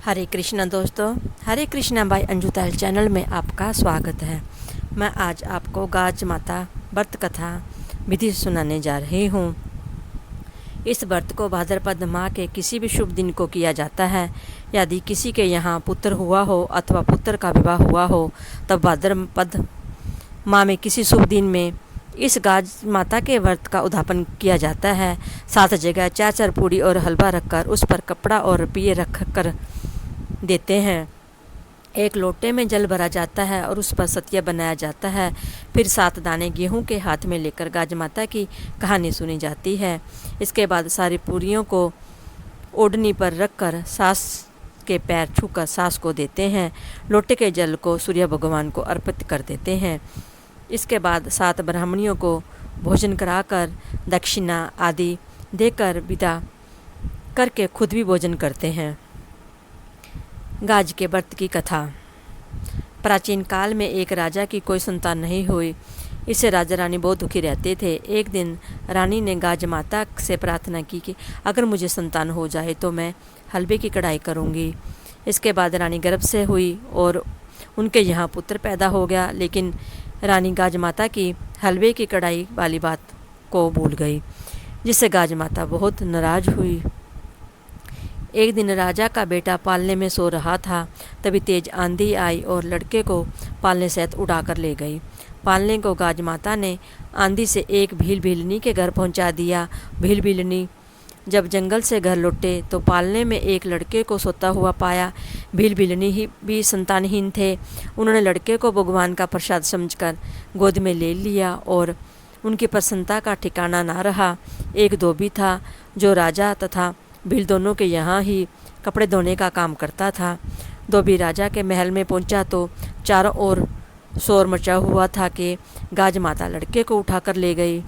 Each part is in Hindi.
हरे कृष्णा दोस्तों, हरे कृष्णा बाय अंजू तायल चैनल में आपका स्वागत है। मैं आज आपको गाज माता व्रत कथा विधि सुनाने जा रही हूँ। इस व्रत को भाद्रपद माह के किसी भी शुभ दिन को किया जाता है। यदि किसी के यहाँ पुत्र हुआ हो अथवा पुत्र का विवाह हुआ हो तब भाद्रपद माह में किसी शुभ दिन में इस गाज माता के व्रत का उद्यापन किया जाता है। 7 जगह 4 पूड़ी और हलवा रखकर उस पर कपड़ा और रुपये रख कर देते हैं। एक लोटे में जल भरा जाता है और उस पर सतिया बनाया जाता है। फिर 7 दाने गेहूं के हाथ में लेकर गाज माता की कहानी सुनी जाती है। इसके बाद सारी पूरियों को ओढ़नी पर रखकर सास के पैर छूकर सास को देते हैं। लोटे के जल को सूर्य भगवान को अर्पित कर देते हैं। इसके बाद 7 ब्राह्मणियों को भोजन कराकर दक्षिणा आदि देकर विदा करके खुद भी भोजन करते हैं। गाज के व्रत की कथा। प्राचीन काल में एक राजा की कोई संतान नहीं हुई। इससे राजा रानी बहुत दुखी रहते थे। एक दिन रानी ने गाज माता से प्रार्थना की कि अगर मुझे संतान हो जाए तो मैं हलवे की कढ़ाई करूँगी। इसके बाद रानी गर्भ से हुई और उनके यहाँ पुत्र पैदा हो गया, लेकिन रानी गाज माता की हलवे की कढ़ाई वाली बात को भूल गई, जिससे गाज माता बहुत नाराज हुई। एक दिन राजा का बेटा पालने में सो रहा था, तभी तेज आंधी आई और लड़के को पालने सहित उड़ाकर ले गई। पालने को गाज माता ने आंधी से एक भील भीलनी के घर पहुंचा दिया। भील भीलनी जब जंगल से घर लौटे तो पालने में एक लड़के को सोता हुआ पाया। भील भीलनी ही भी संतानहीन थे। उन्होंने लड़के को भगवान का प्रसाद समझकर गोद में ले लिया और उनकी प्रसन्नता का ठिकाना ना रहा। एक धोबी था जो राजा तथा भील दोनों के यहाँ ही कपड़े धोने का काम करता था। धोबी राजा के महल में पहुंचा तो चारों ओर शोर मचा हुआ था कि गाज माता लड़के को उठाकर ले गई।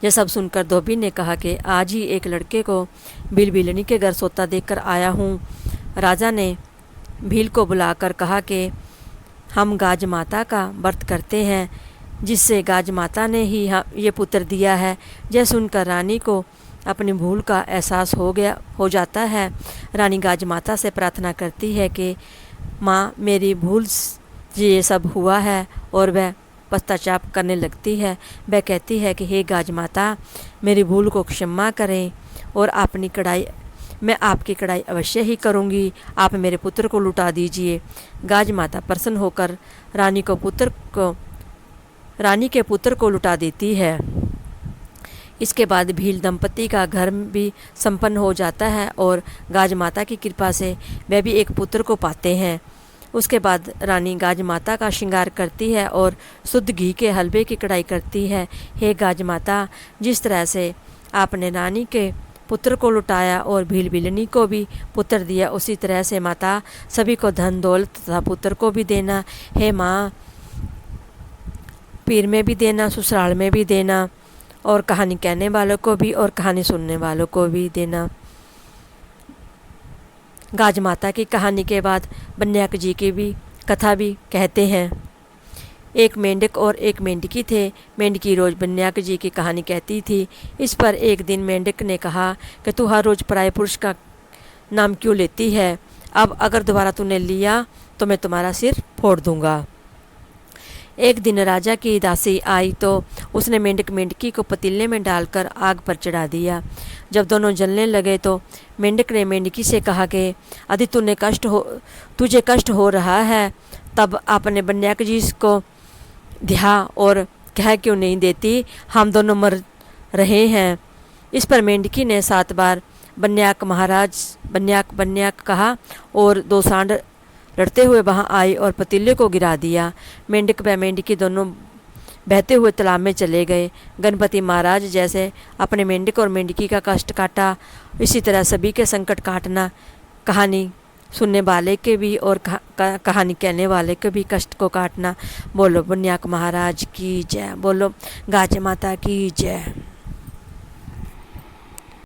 यह सब सुनकर धोबी ने कहा कि आज ही एक लड़के को भील भीलनी के घर सोता देखकर आया हूँ। राजा ने भील को बुलाकर कहा कि हम गाज माता का व्रत करते हैं, जिससे गाज माता ने ही ये पुत्र दिया है। यह सुनकर रानी को अपनी भूल का एहसास हो जाता है। रानी गाज माता से प्रार्थना करती है कि माँ, मेरी भूल से ये सब हुआ है, और वह पश्चाताप करने लगती है। वह कहती है कि हे गाज माता, मेरी भूल को क्षमा करें और मैं आपकी कढ़ाई अवश्य ही करूँगी। आप मेरे पुत्र को लुटा दीजिए। गाज माता प्रसन्न होकर रानी के पुत्र को लुटा देती है। इसके बाद भील दंपति का घर भी संपन्न हो जाता है और गाज माता की कृपा से वह भी एक पुत्र को पाते हैं। उसके बाद रानी गाज माता का श्रृंगार करती है और शुद्ध घी के हलवे की कढ़ाई करती है। हे गाज माता, जिस तरह से आपने रानी के पुत्र को लुटाया और भील भीलनी को भी पुत्र दिया, उसी तरह से माता सभी को धन दौलत तथा पुत्र को भी देना। हे माँ, पीर में भी देना, ससुराल में भी देना, और कहानी कहने वालों को भी और कहानी सुनने वालों को भी देना। गाज माता की कहानी के बाद बन्याक जी की भी कथा भी कहते हैं। एक मेंढक और एक मेंढकी थे। मेंढकी रोज़ बन्याक जी की कहानी कहती थी। इस पर एक दिन मेंढक ने कहा कि तू हर रोज़ पराये पुरुष का नाम क्यों लेती है? अब अगर दोबारा तूने लिया तो मैं तुम्हारा सिर फोड़ दूंगा। एक दिन राजा की दासी आई तो उसने मेंढक मेंढकी को पतीले में डालकर आग पर चढ़ा दिया। जब दोनों जलने लगे तो मेंढक ने मेंढकी से कहा कि यदि तुझे कष्ट हो रहा है तब अपने बन्याक जी को ध्या और कह क्यों नहीं देती, हम दोनों मर रहे हैं। इस पर मेंढकी ने 7 बार बन्याक महाराज बन्याक कहा और 2 सांड लड़ते हुए वहां आई और पतीले को गिरा दिया। मेंढक व मेंढकी दोनों बहते हुए तालाब में चले गए। गणपति महाराज जैसे अपने मेंढक और मेंढकी का कष्ट काटा, इसी तरह सभी के संकट काटना कहानी सुनने वाले के भी और कहानी कहने वाले के भी कष्ट को काटना। बोलो बन्याक महाराज की जय, बोलो गाज माता की जय।